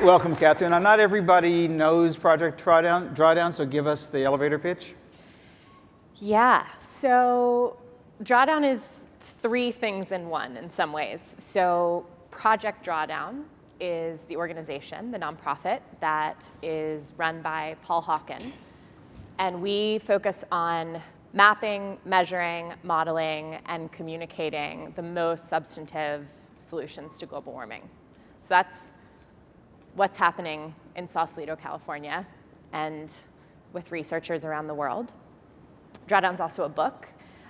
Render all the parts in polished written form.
Welcome, Katharine. Now, not everybody knows Project Drawdown, so give us the elevator pitch. Yeah, so Drawdown is three things in one in some ways. So Project Drawdown is the organization, the nonprofit, that is run by Paul Hawken. And we focus on mapping, measuring, modeling, and communicating the most substantive solutions to global warming. So that's what's happening in Sausalito, California, and with researchers around the world. Drawdown's also a book,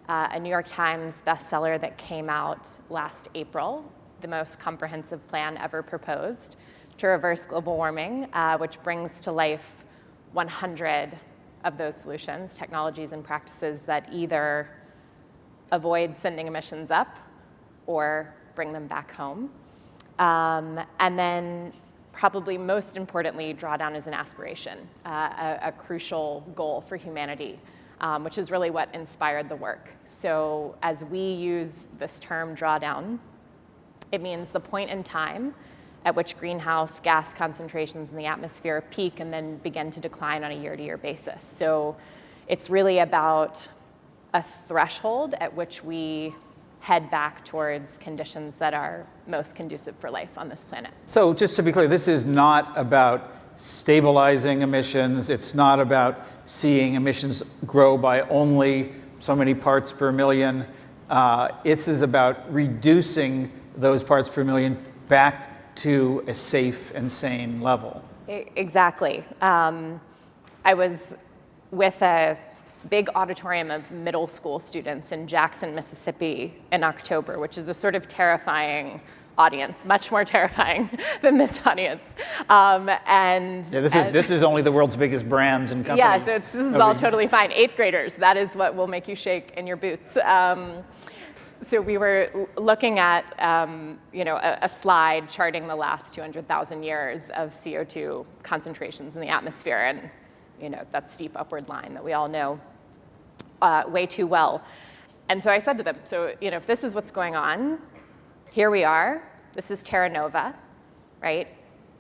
a New York Times bestseller that came out last April, the most comprehensive plan ever proposed to reverse global warming, which brings to life 100 of those solutions, technologies and practices that either avoid sending emissions up or bring them back home. And then probably most importantly, Drawdown is an aspiration, a crucial goal for humanity, which is really what inspired the work. So as we use this term drawdown, it means the point in time at which greenhouse gas concentrations in the atmosphere peak and then begin to decline on a year-to-year basis. So it's really about a threshold at which we head back towards conditions that are most conducive for life on this planet. So just to be clear, this is not about stabilizing emissions. It's not about seeing emissions grow by only so many parts per million. This is about reducing those parts per million back to a safe and sane level. Exactly. I was with a big auditorium of middle school students in Jackson, Mississippi in October, which is a sort of terrifying audience, much more terrifying than this audience. This is only the world's biggest brands and companies. Yeah, so this is all totally fine. 8th graders, that is what will make you shake in your boots. So we were looking at a slide charting the last 200,000 years of CO2 concentrations in the atmosphere, and that steep upward line that we all know way too well. And so I said to them, so if this is what's going on, here we are. This is Terra Nova, right?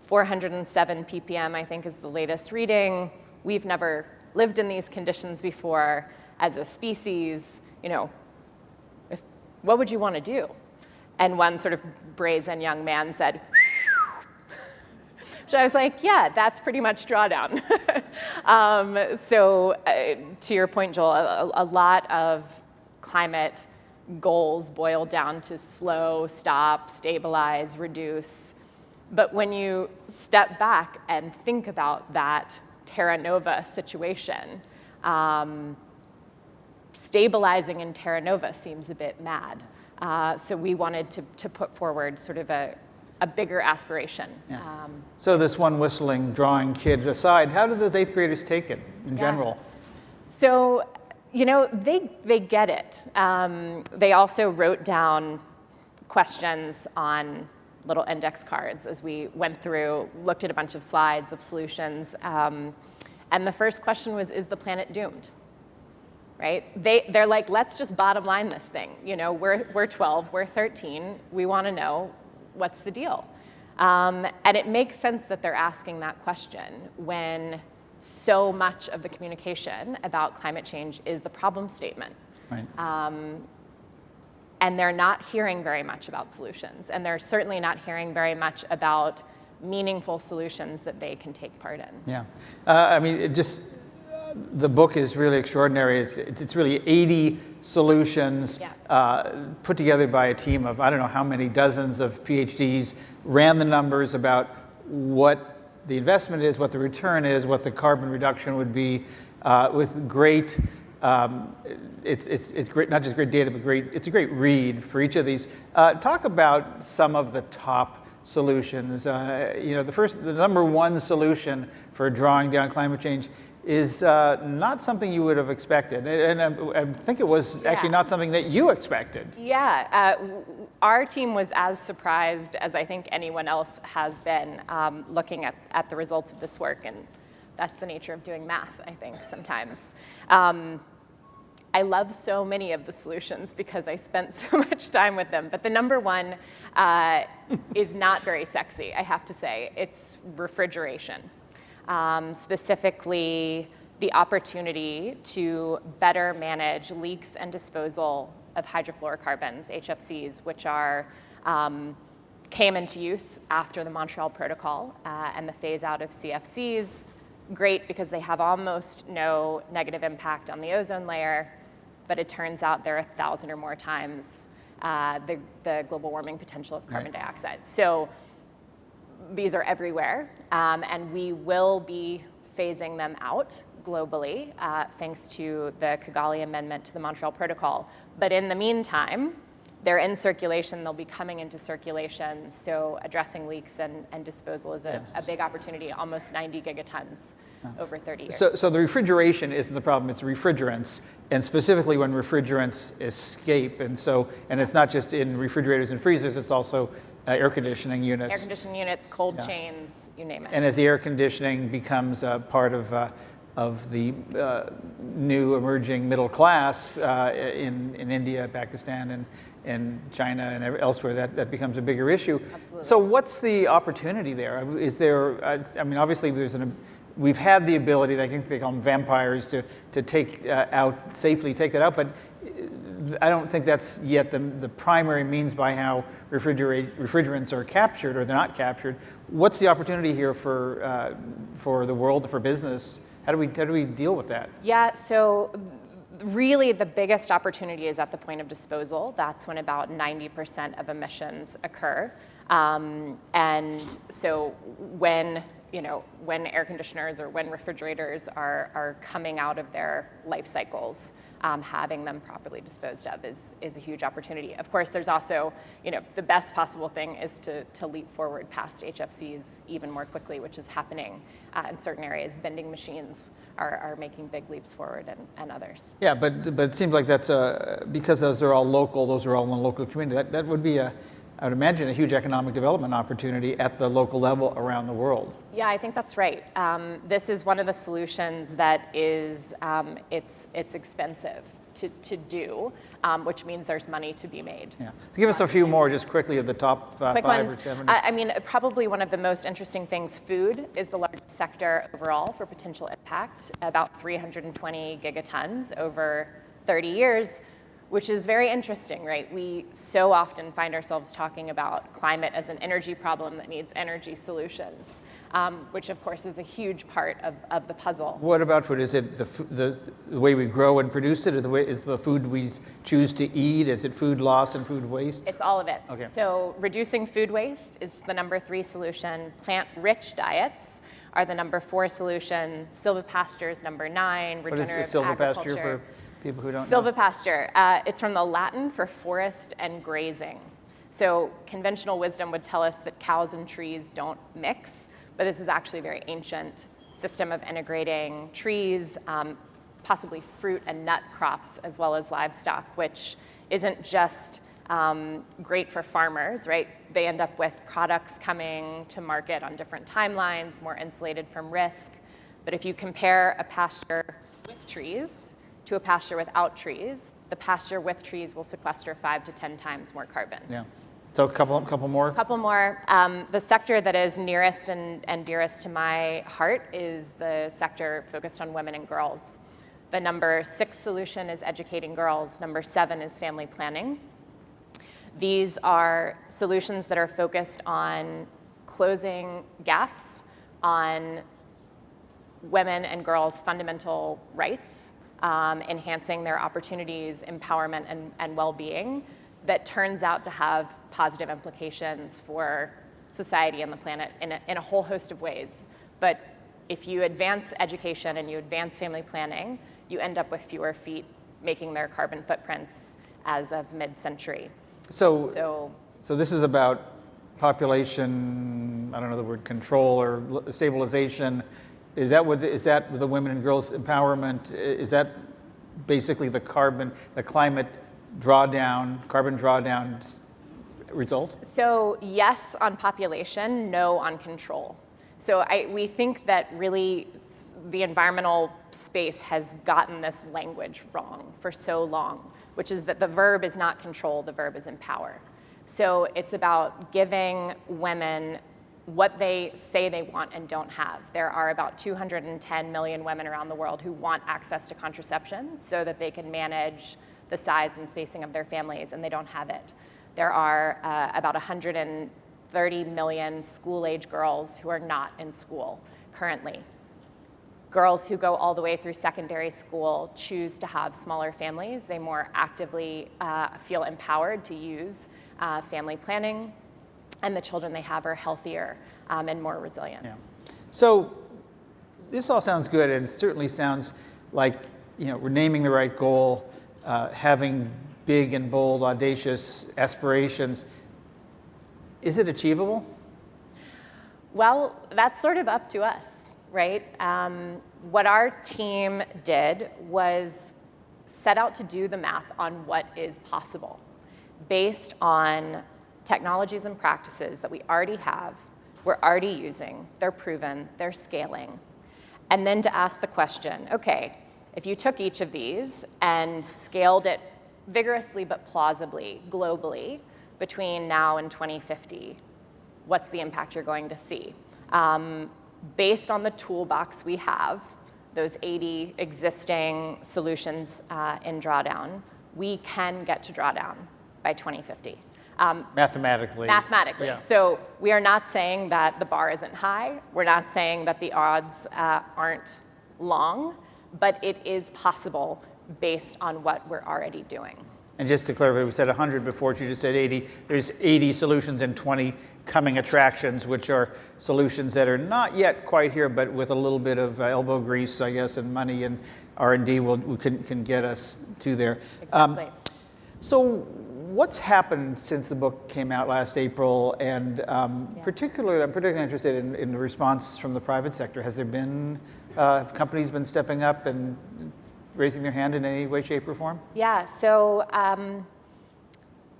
407 ppm, I think, is the latest reading. We've never lived in these conditions before as a species. What would you want to do? And one sort of brazen young man said, so I was like, yeah, that's pretty much Drawdown. To your point, Joel, a lot of climate goals boil down to slow, stop, stabilize, reduce. But when you step back and think about that Terra Nova situation, stabilizing in Terra Nova seems a bit mad. So we wanted to put forward sort of a bigger aspiration. Yeah. So this one whistling, drawing kid aside, how did the 8th graders take it in general? So, they get it. They also wrote down questions on little index cards as we went through, looked at a bunch of slides of solutions. And the first question was, is the planet doomed? Right? They're like, let's just bottom line this thing. We're 12, we're 13. We want to know what's the deal. And it makes sense that they're asking that question when so much of the communication about climate change is the problem statement. Right. And they're not hearing very much about solutions. And they're certainly not hearing very much about meaningful solutions that they can take part in. Yeah. The book is really extraordinary. It's really 80 solutions put together by a team of, I don't know how many dozens of PhDs, ran the numbers about what the investment is, what the return is, what the carbon reduction would be, with great, it's great, not just great data, but it's a great read for each of these. Talk about some of the top solutions. The number one solution for drawing down climate change is not something you would have expected. And I think it was actually not something that you expected. Yeah, our team was as surprised as I think anyone else has been looking at the results of this work. And that's the nature of doing math, I think, sometimes. I love so many of the solutions because I spent so much time with them. But the number one is not very sexy, I have to say. It's refrigeration. Specifically, the opportunity to better manage leaks and disposal of hydrofluorocarbons, HFCs, which came into use after the Montreal Protocol and the phase out of CFCs. Great because they have almost no negative impact on the ozone layer, but it turns out they're 1,000 or more times the global warming potential of carbon dioxide. So these are everywhere, and we will be phasing them out globally thanks to the Kigali Amendment to the Montreal Protocol. But in the meantime, they're in circulation, they'll be coming into circulation, so addressing leaks and disposal is a big opportunity, almost 90 gigatons over 30 years. So the refrigeration isn't the problem, it's refrigerants, and specifically when refrigerants escape, and it's not just in refrigerators and freezers, it's also air conditioning units. Air conditioning units, cold chains, you name it. And as the air conditioning becomes part of the new emerging middle class in India, Pakistan, and China, and elsewhere, that becomes a bigger issue. Absolutely. So what's the opportunity there? Is there? I mean, obviously, we've had the ability. I think they call them vampires to take safely take that out, but I don't think that's yet the primary means by how refrigerants are captured, or they're not captured. What's the opportunity here for the world, for business? How do we deal with that? Yeah, so really the biggest opportunity is at the point of disposal. That's when about 90% of emissions occur. And so when air conditioners or when refrigerators are coming out of their life cycles, having them properly disposed of is a huge opportunity. Of course, there's also, the best possible thing is to leap forward past HFCs even more quickly, which is happening in certain areas. Vending machines are making big leaps forward, and others. Yeah, but it seems like that's because those are all local, those are all in the local community. That would be I would imagine a huge economic development opportunity at the local level around the world. Yeah, I think that's right. This is one of the solutions that is, it's expensive to do, which means there's money to be made. Yeah. So give us a few more just quickly of the top Quick 5 ones. or 7. I mean, probably one of the most interesting things, food is the largest sector overall for potential impact, about 320 gigatons over 30 years. Which is very interesting, right? We so often find ourselves talking about climate as an energy problem that needs energy solutions, which of course is a huge part of the puzzle. What about food? Is it the way we grow and produce it, or is the food we choose to eat? Is it food loss and food waste? It's all of it. Okay. So reducing food waste is the number 3 solution. Plant-rich diets are the number 4 solution. Silvopasture is number 9. Regenerative What is silvopasture agriculture. for people who don't know? Silvopasture, it's from the Latin for forest and grazing. So conventional wisdom would tell us that cows and trees don't mix, but this is actually a very ancient system of integrating trees, possibly fruit and nut crops, as well as livestock, which isn't just great for farmers, right? They end up with products coming to market on different timelines, more insulated from risk. But if you compare a pasture with trees to a pasture without trees, the pasture with trees will sequester 5 to 10 times more carbon. Yeah. So a couple more? A couple more. The sector that is nearest and dearest to my heart is the sector focused on women and girls. The number 6 solution is educating girls. Number 7 is family planning. These are solutions that are focused on closing gaps on women and girls' fundamental rights, enhancing their opportunities, empowerment, and well-being that turns out to have positive implications for society and the planet in a whole host of ways. But if you advance education and you advance family planning, you end up with fewer feet making their carbon footprints as of mid-century. So this is about population, I don't know the word, control or stabilization. Is that with the women and girls empowerment? Is that basically the carbon drawdown result? So yes on population, no on control. So we think that really the environmental space has gotten this language wrong for so long, which is that the verb is not control, the verb is empower. So it's about giving women what they say they want and don't have. There are about 210 million women around the world who want access to contraception so that they can manage the size and spacing of their families, and they don't have it. There are about 130 million school-age girls who are not in school currently. Girls who go all the way through secondary school choose to have smaller families. They more actively feel empowered to use family planning, and the children they have are healthier and more resilient. Yeah. So this all sounds good, and it certainly sounds like we're naming the right goal, having big and bold, audacious aspirations. Is it achievable? Well, that's sort of up to us, right? What our team did was set out to do the math on what is possible based on technologies and practices that we already have, we're already using, they're proven, they're scaling. And then to ask the question, okay, if you took each of these and scaled it vigorously but plausibly, globally, between now and 2050, what's the impact you're going to see? Based on the toolbox we have, those 80 existing solutions in Drawdown, we can get to Drawdown by 2050. Mathematically. Yeah. So we are not saying that the bar isn't high. We're not saying that the odds aren't long, but it is possible based on what we're already doing. And just to clarify, we said 100 before, you just said 80. There's 80 solutions and 20 coming attractions, which are solutions that are not yet quite here, but with a little bit of elbow grease, I guess, and money and R&D can get us to there. Exactly. So what's happened since the book came out last April? And I'm particularly interested in the response from the private sector. Has there been, have companies been stepping up and raising their hand in any way, shape, or form? Yeah, so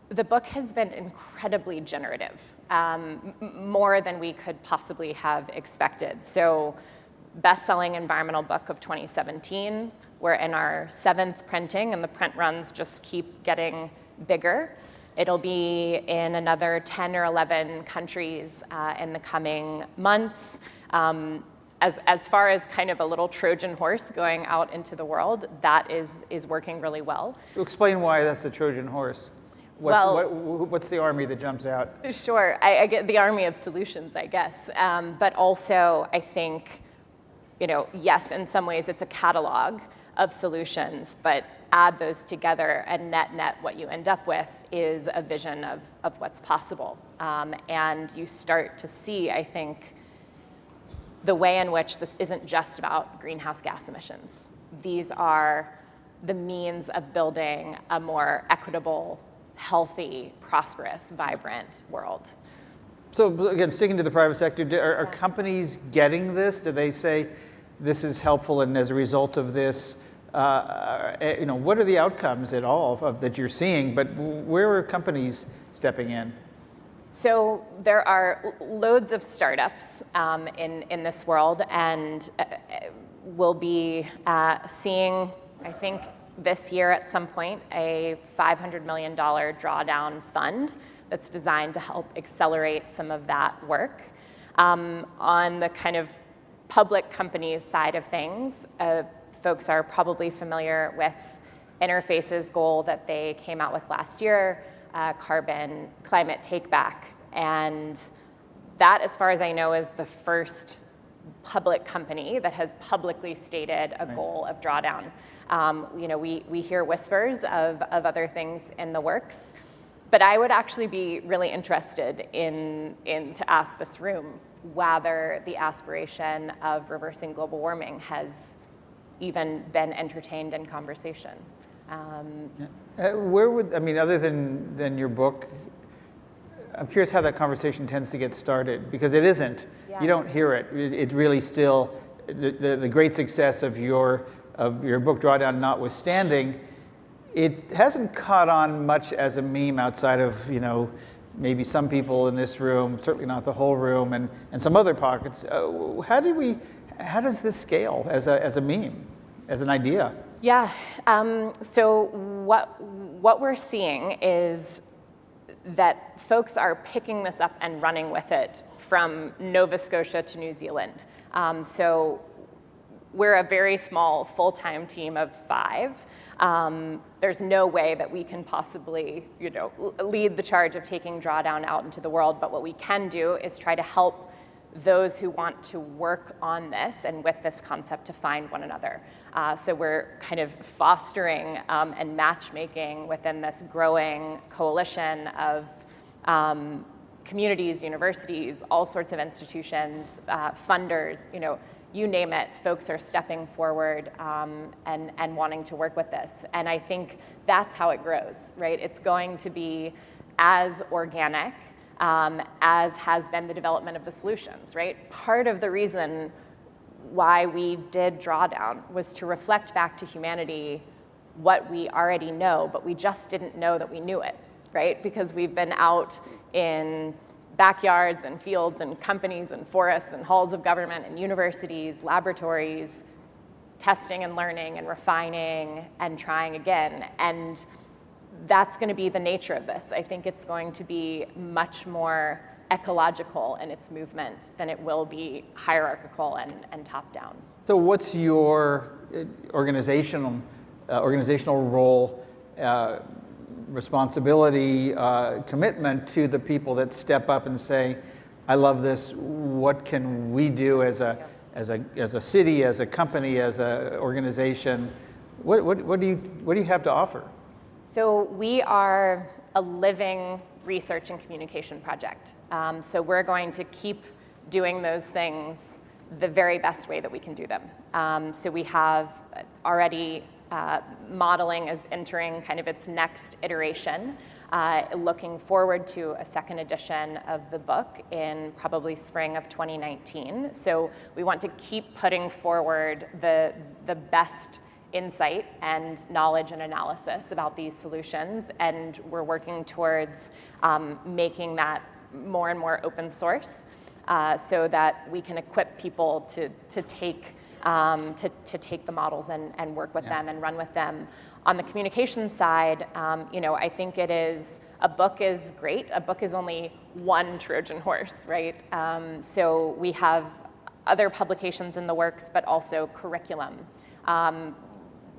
the book has been incredibly generative, more than we could possibly have expected. So best-selling environmental book of 2017. We're in our 7th printing, and the print runs just keep getting bigger. It'll be in another 10 or 11 countries in the coming months. As far as kind of a little Trojan horse going out into the world, that is working really well. Explain why that's a Trojan horse. What's the army that jumps out? Sure, I get the army of solutions, I guess. But also, I think, yes, in some ways it's a catalog of solutions, but add those together and net what you end up with is a vision of what's possible. And you start to see, I think, the way in which this isn't just about greenhouse gas emissions. These are the means of building a more equitable, healthy, prosperous, vibrant world. So again, sticking to the private sector, are companies getting this? Do they say this is helpful, and as a result of this, what are the outcomes at all that you're seeing? But where are companies stepping in? So there are loads of startups in this world, and we'll be seeing, I think, this year at some point, a $500 million drawdown fund that's designed to help accelerate some of that work. On the kind of public companies side of things, folks are probably familiar with Interface's goal that they came out with last year, climate take back. And that, as far as I know, is the first public company that has publicly stated a goal of drawdown. We hear whispers of other things in the works, but I would actually be really interested in to ask this room whether the aspiration of reversing global warming has even been entertained in conversation. Other than your book, I'm curious how that conversation tends to get started, because it isn't. Yeah. You don't hear it. It really still, the great success of your book Drawdown notwithstanding, it hasn't caught on much as a meme outside of maybe some people in this room, certainly not the whole room, and some other pockets. How does this scale as a meme, as an idea? Yeah. So what we're seeing is that folks are picking this up and running with it from Nova Scotia to New Zealand. So we're a very small full-time team of 5. There's no way that we can possibly, lead the charge of taking Drawdown out into the world, but what we can do is try to help those who want to work on this and with this concept to find one another. So we're kind of fostering and matchmaking within this growing coalition of communities, universities, all sorts of institutions, funders, you name it, folks are stepping forward and wanting to work with this. And I think that's how it grows, right? It's going to be as organic as has been the development of the solutions, right? Part of the reason why we did Drawdown was to reflect back to humanity what we already know, but we just didn't know that we knew it, right? Because we've been out in backyards and fields and companies and forests and halls of government and universities, laboratories, testing and learning and refining and trying again. And that's going to be the nature of this. I think it's going to be much more ecological in its movement than it will be hierarchical and top-down. So what's your organizational role, responsibility, commitment to the people that step up and say, I love this, what can we do as a city, as a company, as an organization? What do you have to offer? So we are a living research and communication project. So we're going to keep doing those things the very best way that we can do them. So we have already modeling is entering kind of its next iteration, looking forward to a second edition of the book in probably spring of 2019. So we want to keep putting forward the best insight and knowledge and analysis about these solutions, and we're working towards making that more and more open source so that we can equip people to take the models and work with them and run with them. On the communication side, I think a book is great. A book is only one Trojan horse, right? So we have other publications in the works, but also curriculum.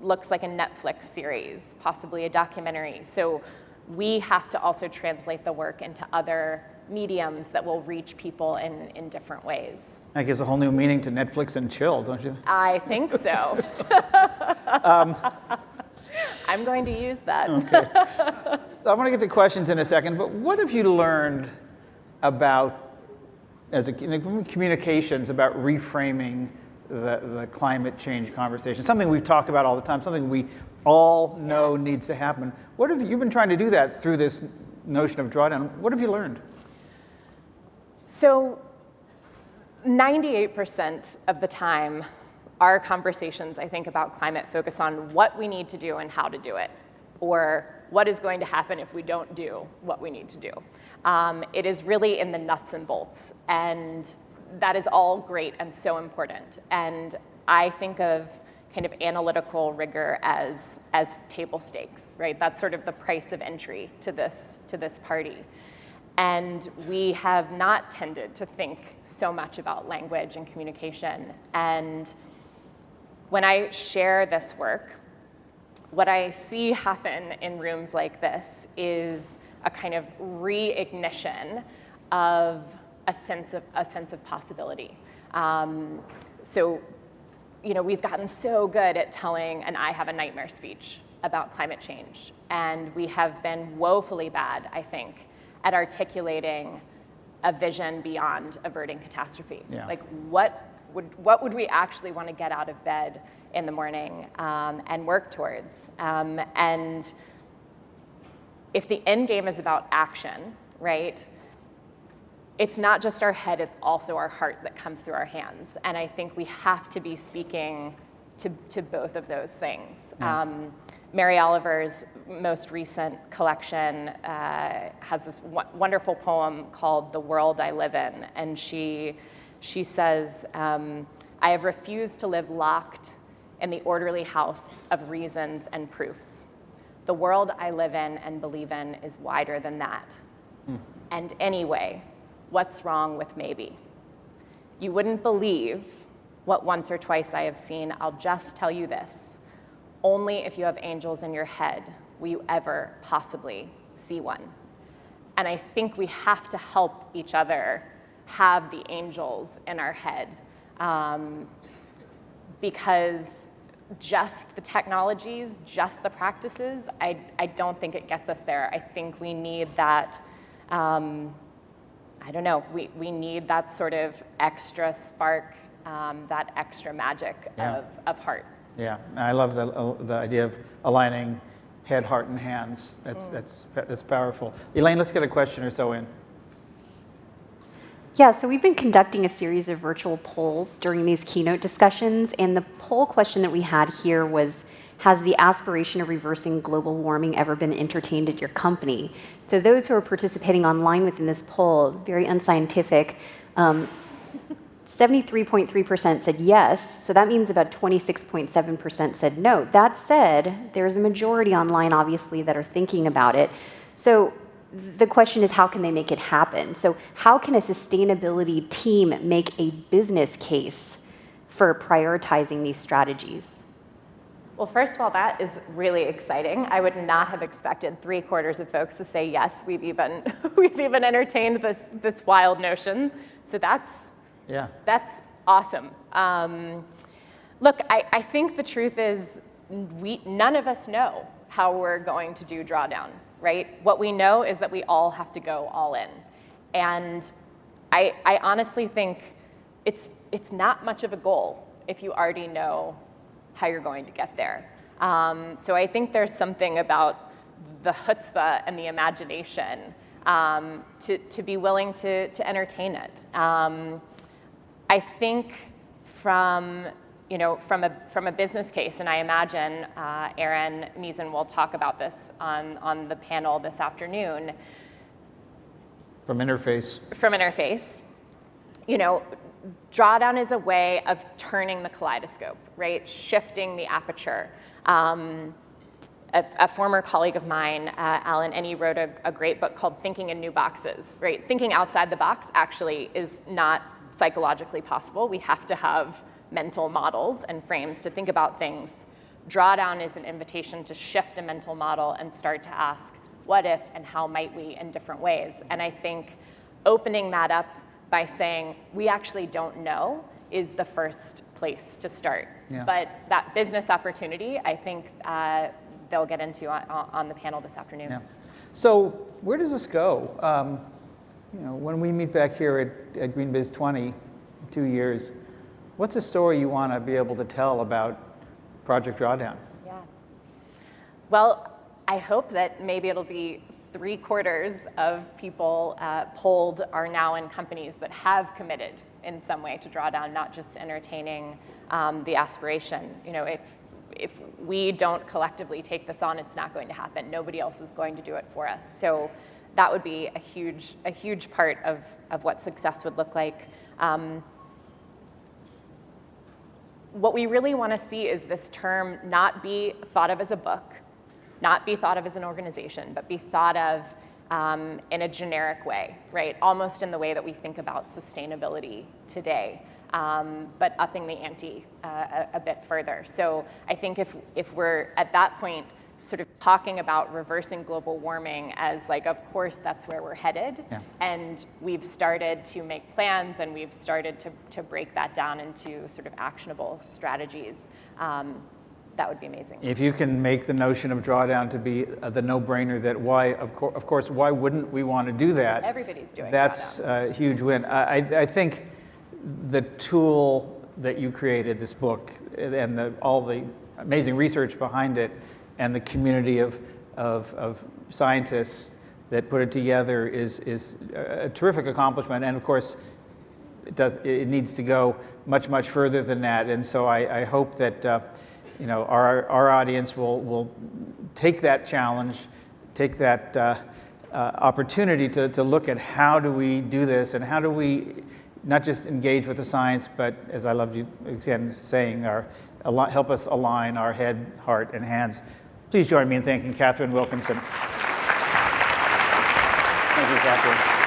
Looks like a Netflix series, possibly a documentary. So we have to also translate the work into other mediums that will reach people in different ways. That gives a whole new meaning to Netflix and chill, don't you? I think so. I'm going to use that. Okay. I want to get to questions in a second, but what have you learned about, communications, about reframing the climate change conversation? Something we've talked about all the time, something we all know needs to happen. What have you've been trying to do that through this notion of Drawdown? What have you learned? So 98% of the time, our conversations, I think, about climate focus on what we need to do and how to do it, or what is going to happen if we don't do what we need to do. It is really in the nuts and bolts, and that is all great and so important. And I think of kind of analytical rigor as table stakes, right? That's sort of the price of entry to this party. And we have not tended to think so much about language and communication. And when I share this work, what I see happen in rooms like this is a kind of reignition of a sense of possibility. So, we've gotten so good at telling an I have a nightmare speech about climate change, and we have been woefully bad, I think, at articulating a vision beyond averting catastrophe. Yeah. Like, what would we actually want to get out of bed in the morning and work towards? And if the end game is about action, right? It's not just our head, it's also our heart that comes through our hands. And I think we have to be speaking to both of those things. Yeah. Mary Oliver's most recent collection has this wonderful poem called "The World I Live In," and she says, "I have refused to live locked in the orderly house of reasons and proofs. The world I live in and believe in is wider than that. And anyway, what's wrong with maybe? You wouldn't believe what once or twice I have seen. I'll just tell you this. Only if you have angels in your head will you ever possibly see one." And I think we have to help each other have the angels in our head, because just the technologies, just the practices, I don't think it gets us there. I think we need that, I don't know, we need that sort of extra spark, that extra magic of heart. Yeah, I love the idea of aligning head, heart, and hands. That's powerful. Elaine, let's get a question or so in. Yeah, so we've been conducting a series of virtual polls during these keynote discussions, and the poll question that we had here was, has the aspiration of reversing global warming ever been entertained at your company? So those who are participating online within this poll, very unscientific, 73.3% said yes, so that means about 26.7% said no. That said, there's a majority online, obviously, that are thinking about it. So the question is, how can they make it happen? So how can a sustainability team make a business case for prioritizing these strategies? Well, first of all, that is really exciting. I would not have expected 3/4 of folks to say yes. We've even entertained this wild notion. So that's awesome. Look, I think the truth is none of us know how we're going to do drawdown, right? What we know is that we all have to go all in. And I honestly think it's not much of a goal if you already know how you're going to get there. So I think there's something about the chutzpah and the imagination to be willing to entertain it. I think from a business case, and I imagine Aaron Meason will talk about this on the panel this afternoon. From Interface, drawdown is a way of turning the kaleidoscope, right? Shifting the aperture. A former colleague of mine, Alan Enney, wrote a great book called Thinking in New Boxes, right? Thinking outside the box actually is not psychologically possible. We have to have mental models and frames to think about things. Drawdown is an invitation to shift a mental model and start to ask, what if and how might we in different ways? And I think opening that up by saying, we actually don't know, is the first place to start. Yeah. But that business opportunity, I think they'll get into on the panel this afternoon. Yeah. So where does this go? When we meet back here at GreenBiz 20, 2 years, what's a story you want to be able to tell about Project Drawdown? Yeah. Well, I hope that maybe it'll be 3/4 of people polled are now in companies that have committed in some way to drawdown, not just entertaining the aspiration. If we don't collectively take this on, it's not going to happen. Nobody else is going to do it for us. So that would be a huge part of what success would look like. What we really want to see is this term not be thought of as a book, not be thought of as an organization, but be thought of in a generic way, right? Almost in the way that we think about sustainability today, but upping the ante a bit further. So I think if we're at that point sort of talking about reversing global warming as like, of course, that's where we're headed. Yeah. And we've started to make plans and we've started to break that down into sort of actionable strategies. That would be amazing. If you can make the notion of drawdown to be the no-brainer, that of course, why wouldn't we want to do that? Everybody's doing That's drawdown. a huge win. I think the tool that you created, this book, and all the amazing research behind it, and the community of scientists that put it together is a terrific accomplishment. And of course, it needs to go much, much further than that. And so I hope that our audience will take that challenge, take that opportunity to look at how do we do this, and how do we not just engage with the science, but as I loved you again saying, help us align our head, heart, and hands. Please join me in thanking Katharine Wilkinson. Thank you, Katharine.